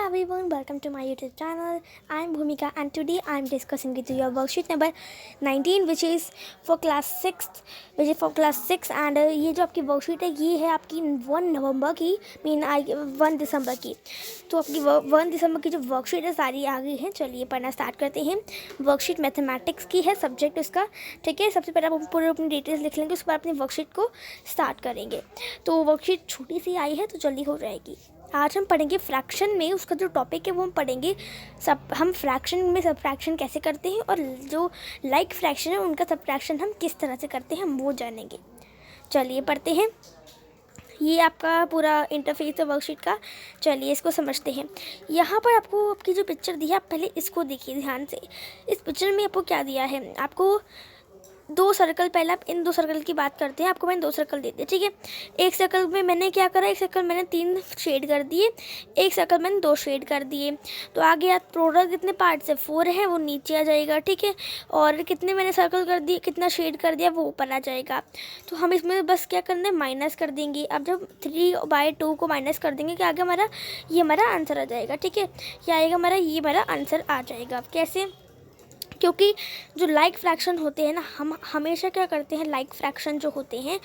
everyone, welcome to my YouTube channel. I am Bhumika and today I am discussing with you your worksheet number 19 which is for class 6 and ये जो आपकी worksheet है ये है आपकी 1 नवंबर की 1 दिसंबर की। तो आपकी 1 दिसंबर की जो वर्कशीट है सारी आ गई है। चलिए पढ़ना स्टार्ट करते हैं। वर्कशीट मैथमेटिक्स की है, सब्जेक्ट उसका, ठीक है। सबसे पहले आप पूरे अपनी डिटेल्स लिख लेंगे, उसके बाद अपनी वर्कशीट को स्टार्ट करेंगे। तो वर्कशीट छोटी सी आई है तो जल्दी हो जाएगी। आज हम पढ़ेंगे फ्रैक्शन में, उसका जो टॉपिक है वो हम पढ़ेंगे हम फ्रैक्शन में सबट्रैक्शन कैसे करते हैं और जो लाइक फ्रैक्शन है उनका सबट्रैक्शन हम किस तरह से करते हैं हम वो जानेंगे। चलिए पढ़ते हैं। ये आपका पूरा इंटरफेस है वर्कशीट का। चलिए इसको समझते हैं। यहाँ पर आपको आपकी जो पिक्चर दी है आप पहले इसको देखिए ध्यान से। इस पिक्चर में आपको क्या दिया है, आपको 2 सर्कल, पहले आप इन 2 सर्कल की बात करते हैं। आपको मैंने 2 सर्कल दे दिए, ठीक है। एक सर्कल में मैंने क्या करा, एक सर्कल मैंने 3 शेड कर दिए, एक सर्कल मैंने 2 शेड कर दिए। तो आगे आप टोटल कितने पार्ट से 4 है वो नीचे आ जाएगा, ठीक है। और कितने मैंने सर्कल कर दिए, कितना शेड कर दिया वो ऊपर आ जाएगा। तो हम इसमें बस क्या करना है, माइनस कर देंगे। अब जब 3/2 को माइनस कर देंगे कि आगे ये हमारा आंसर आ जाएगा, ठीक है। क्या आएगा ये हमारा आंसर आ जाएगा। कैसे? क्योंकि जो लाइक फ्रैक्शन होते हैं ना, हम हमेशा क्या करते हैं, लाइक फ्रैक्शन जो होते हैं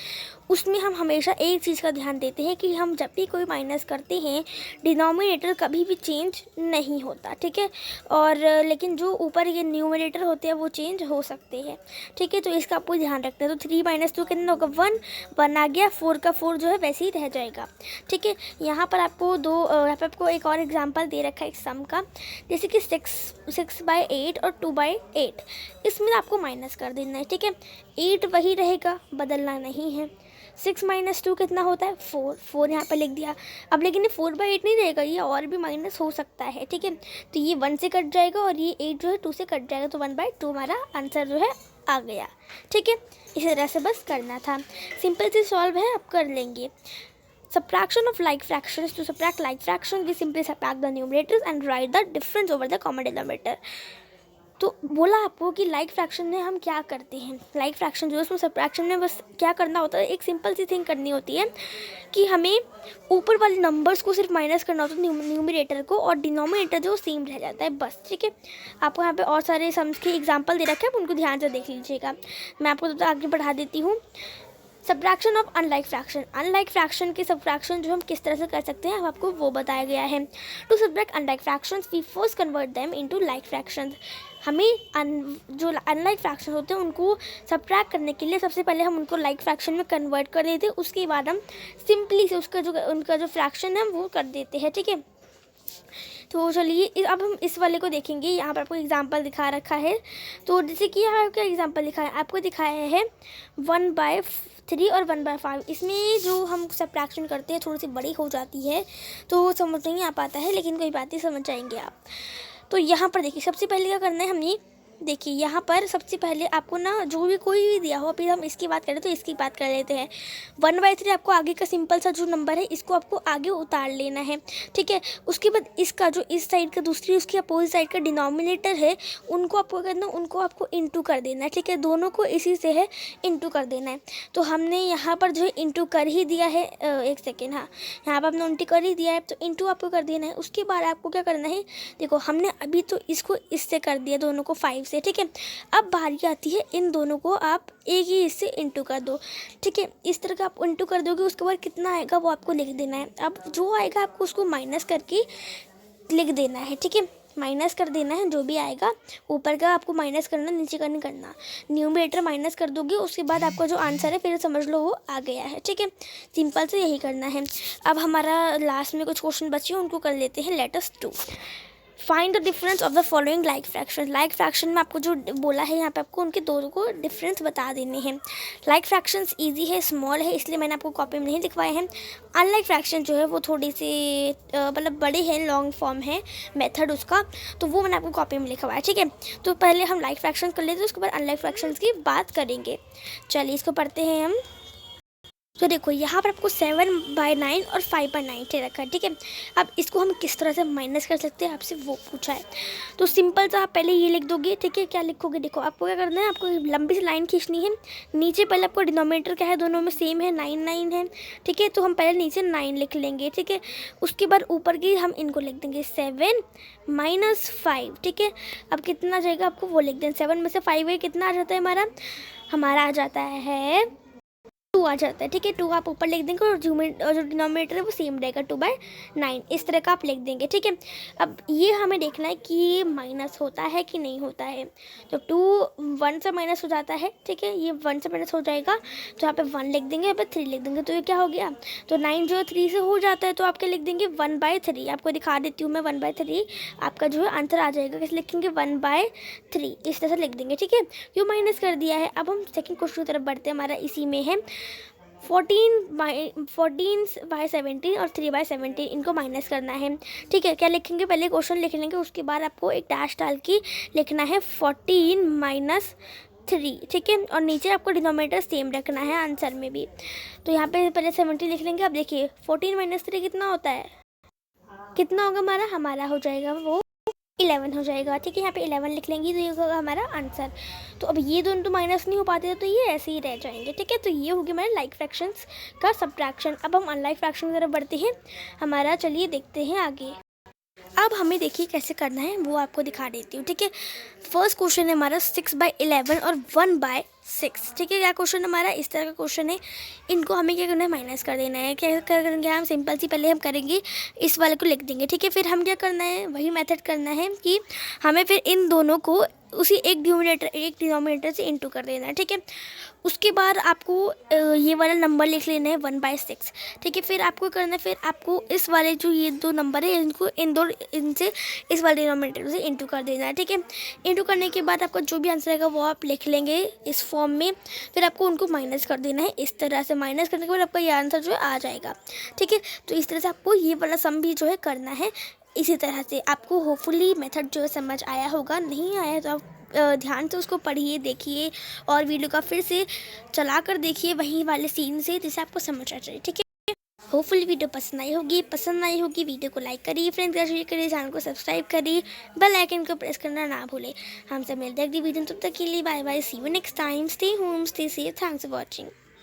उसमें हम हमेशा एक चीज़ का ध्यान देते हैं कि हम जब भी कोई माइनस करते हैं डिनोमिनेटर कभी भी चेंज नहीं होता, ठीक है। और लेकिन जो ऊपर ये न्यूमरेटर होते हैं वो चेंज हो सकते हैं, ठीक है। तो इसका आपको ध्यान रखना है। तो 3 - 2 कितना होगा, 1 आ गया, 4 का 4 जो है वैसे ही रह जाएगा, ठीक है। यहाँ पर आपको यहाँ पर आपको एक और एग्जाम्पल दे रखा है एक सम का, जैसे कि 6/8 और 2/8। इसमें आपको माइनस कर देना है, ठीक है। 8 वही रहेगा, बदलना नहीं है। 6 - 2 कितना होता है, 4 यहाँ पर लिख दिया। अब लेकिन ये 4/8 नहीं रहेगा, ये और भी माइनस हो सकता है, ठीक है। तो ये 1 से कट जाएगा और ये 8 जो है 2 से कट जाएगा। तो 1/2 हमारा आंसर जो है आ गया, ठीक है। इसी तरह से बस करना था, सिंपल सी सॉल्व है, आप कर लेंगे। Subtraction of like fractions. To subtract like fractions, we simply subtract the numerators and write the difference over the common denominator. तो बोला आपको कि लाइक फ्रैक्शन में हम क्या करते हैं, लाइक फ्रैक्शन जो है उसमें सबट्रैक्शन में बस क्या करना होता है, एक सिंपल सी थिंग करनी होती है कि हमें ऊपर वाले नंबर्स को सिर्फ माइनस करना होता है न्यूमरेटर को, और डिनोमिनेटर जो सेम रह जाता है बस, ठीक है। आपको यहाँ पे और सारे सम्स के एग्जाम्पल दे रखे हैं, उनको ध्यान से देख लीजिएगा। मैं आपको तो आगे बढ़ा देती हूँ। Subtraction of unlike fraction. Unlike fraction के सबट्रैक्शन जो हम किस तरह से कर सकते हैं आपको वो बताया गया है। To subtract unlike fractions we first convert them into like fractions. हमें जो अनलाइक फ्रैक्शन होते हैं उनको सब्ट्रैक्ट करने के लिए सबसे पहले हम उनको लाइक फ्रैक्शन में कन्वर्ट कर देते हैं, उसके बाद हम सिंपली से उनका जो फ्रैक्शन है वो कर देते हैं, ठीक है। तो चलिए अब हम इस वाले को देखेंगे। यहाँ पर आपको एग्जांपल दिखा रखा है। तो जैसे कि यहाँ क्या एग्जांपल दिखाया है, आपको दिखाया है 1/3 और 1/5। इसमें जो हम सब्ट्रैक्शन करते हैं थोड़ी सी बड़ी हो जाती है तो समझ नहीं आ पाता है, लेकिन कोई बात नहीं, समझ जाएंगे आप। तो यहाँ पर देखिए सबसे पहले क्या करना है, हमने देखिए यहाँ पर सबसे पहले आपको ना जो भी कोई भी दिया हो, फिर हम इसकी बात करें तो इसकी बात कर लेते हैं। 1/3 आपको आगे का सिंपल सा जो नंबर है इसको आपको आगे उतार लेना है, ठीक है। उसके बाद इसका जो इस साइड का दूसरी उसकी अपोजिट साइड का डिनोमिनेटर है उनको आपको करना, उनको आपको इंटू कर देना है, ठीक है। दोनों को इसी से है इंटू कर देना है। तो हमने यहाँ पर जो है इंटू कर ही दिया है, एक सेकेंड, हाँ यहाँ पर हमने इंटू कर ही दिया है, तो इंटू आपको कर देना है। उसके बाद आपको क्या करना है, देखो हमने अभी तो इसको इससे कर दिया दोनों को 5 से, ठीक है। अब बारी आती है इन दोनों को आप एक ही इससे इंटू कर दो, ठीक है। इस तरह का आप इंटू कर दोगे, उसके बाद कितना आएगा वो आपको लिख देना है। अब जो आएगा आपको उसको माइनस करके लिख देना है, ठीक है। माइनस कर देना है, जो भी आएगा ऊपर का आपको माइनस करना, नीचे का नहीं करना। न्यूमरेटर माइनस कर दोगे, उसके बाद आपका जो आंसर है फिर समझ लो वो आ गया है, ठीक है। सिंपल से यही करना है। अब हमारा लास्ट में कुछ क्वेश्चन बचे उनको कर लेते हैं। Let us do find the difference of the following like fraction. Like fraction में आपको जो बोला है यहाँ पे आपको उनके दोनों को डिफरेंस बता देने हैं। लाइक फ्रैक्शंस इजी है, स्मॉल है, इसलिए मैंने आपको कॉपी में नहीं दिखवाए हैं। अनलाइक फ्रैक्शन जो है वो थोड़ी सी मतलब बड़े हैं, लॉन्ग फॉर्म है मेथड उसका, तो वो मैंने आपको कॉपी में लिखवाया, ठीक है। तो पहले हम लाइक फ्रैक्शन कर लेते हैं, उसके बाद अनलाइक फ्रैक्शंस की बात करेंगे। चलिए इसको पढ़ते हैं हम। तो देखो यहाँ पर आपको 7/9 और 5/9 दे रखा है, ठीक है। अब इसको हम किस तरह से माइनस कर सकते हैं आपसे वो पूछा है। तो सिंपल सा आप पहले ये लिख दोगे, ठीक है। क्या लिखोगे, देखो आपको क्या करना है, आपको लंबी सी लाइन खींचनी है। नीचे पहले आपको डिनोमिनेटर क्या है, दोनों में सेम है, 9 है, ठीक है। तो हम पहले नीचे 9 लिख लेंगे, ठीक है। उसके बाद ऊपर की हम इनको लिख देंगे 7 - 5, ठीक है। अब कितना आ जाएगा आपको वो लिख दें, 7 में से 5 है, कितना आ जाता है हमारा आ जाता है 2 आ जाता है, ठीक है। 2 आप ऊपर लिख देंगे और जो डिनोमिनेटर है वो सेम रहेगा, 2/9 इस तरह का आप लिख देंगे, ठीक है। अब ये हमें देखना है कि ये माइनस होता है कि नहीं होता है। तो 2 1 से माइनस हो जाता है, ठीक है। ये 1 से माइनस हो जाएगा तो यहाँ पे 1 लिख देंगे, यहाँ पे 3 लिख देंगे, तो ये क्या हो गया। तो 9 जो 3 से हो जाता है तो आप क्या लिख देंगे 1/3। आपको दिखा देती हूँ मैं 1/3 आपका जो है आंसर आ जाएगा। कैसे लिखेंगे 1/3 इस तरह से लिख देंगे, ठीक है। क्यों माइनस कर दिया है। अब हम सेकंड क्वेश्चन की तरफ बढ़ते हैं, हमारा इसी में है 14/17 और 3/17 इनको माइनस करना है, ठीक है। क्या लिखेंगे, पहले क्वेश्चन लिख लेंगे, उसके बाद आपको एक डैश डाल के लिखना है 14 - 3, ठीक है। और नीचे आपको डिनोमिनेटर सेम रखना है आंसर में भी। तो यहाँ पे पहले 70 लिख लेंगे। अब देखिए 14 - 3 कितना होता है, कितना होगा हमारा हो जाएगा वो 11 हो जाएगा, ठीक है। यहाँ पे 11 लिख लेंगे तो ये होगा हमारा आंसर। तो अब ये दोनों तो माइनस नहीं हो पाते तो ये ऐसे ही रह जाएंगे, ठीक है। तो ये होगी हमारे लाइक फ्रैक्शंस का सब्ट्रैक्शन। अब हम अनलाइक फ्रैक्शन की तरफ बढ़ते हैं हमारा, चलिए देखते हैं आगे। अब हमें देखिए कैसे करना है वो आपको दिखा देती हूँ, ठीक है। फर्स्ट क्वेश्चन है हमारा 6/11 और 1/6, ठीक है। क्या क्वेश्चन हमारा इस तरह का क्वेश्चन है। इनको हमें क्या करना है, माइनस कर देना है। क्या करेंगे हम, सिंपल सी पहले हम करेंगे इस वाले को लिख देंगे, ठीक है। फिर हम क्या करना है, वही मेथड करना है कि हमें फिर इन दोनों को उसी एक डिनोमिनेटर से इंटू कर देना है, ठीक है। उसके बाद आपको ये वाला नंबर लिख लेना है 1/6, ठीक है। फिर आपको करना है, फिर आपको इस वाले जो ये दो नंबर है इनको इनसे इस वाले डिनोमिनेटर से इंटू कर देना है, ठीक है। इंटू करने के बाद आपका जो भी आंसर आएगा वो आप लिख लेंगे इस फॉर्म में। फिर आपको उनको माइनस कर देना है इस तरह से। माइनस करने के बाद आपका ये आंसर जो है आ जाएगा, ठीक है। तो इस तरह से आपको ये वाला सम भी जो है करना है। इसी तरह से आपको होपफुली मेथड जो है समझ आया होगा। नहीं आया तो आप ध्यान से उसको पढ़िए, देखिए और वीडियो का फिर से चला कर देखिए वहीं वाले सीन से, जिससे आपको समझ आ जाए, ठीक है। होपफुली वीडियो पसंद आई होगी वीडियो को लाइक करिए, फ्रेंड्स का शेयर करिए, चैनल को सब्सक्राइब करिए, बेल आइकन को प्रेस करना ना भूलें। हमसे मिलते हैं अगली वीडियो, तब तक के लिए bye bye, see you next time, stay home, stay safe, thanks for watching.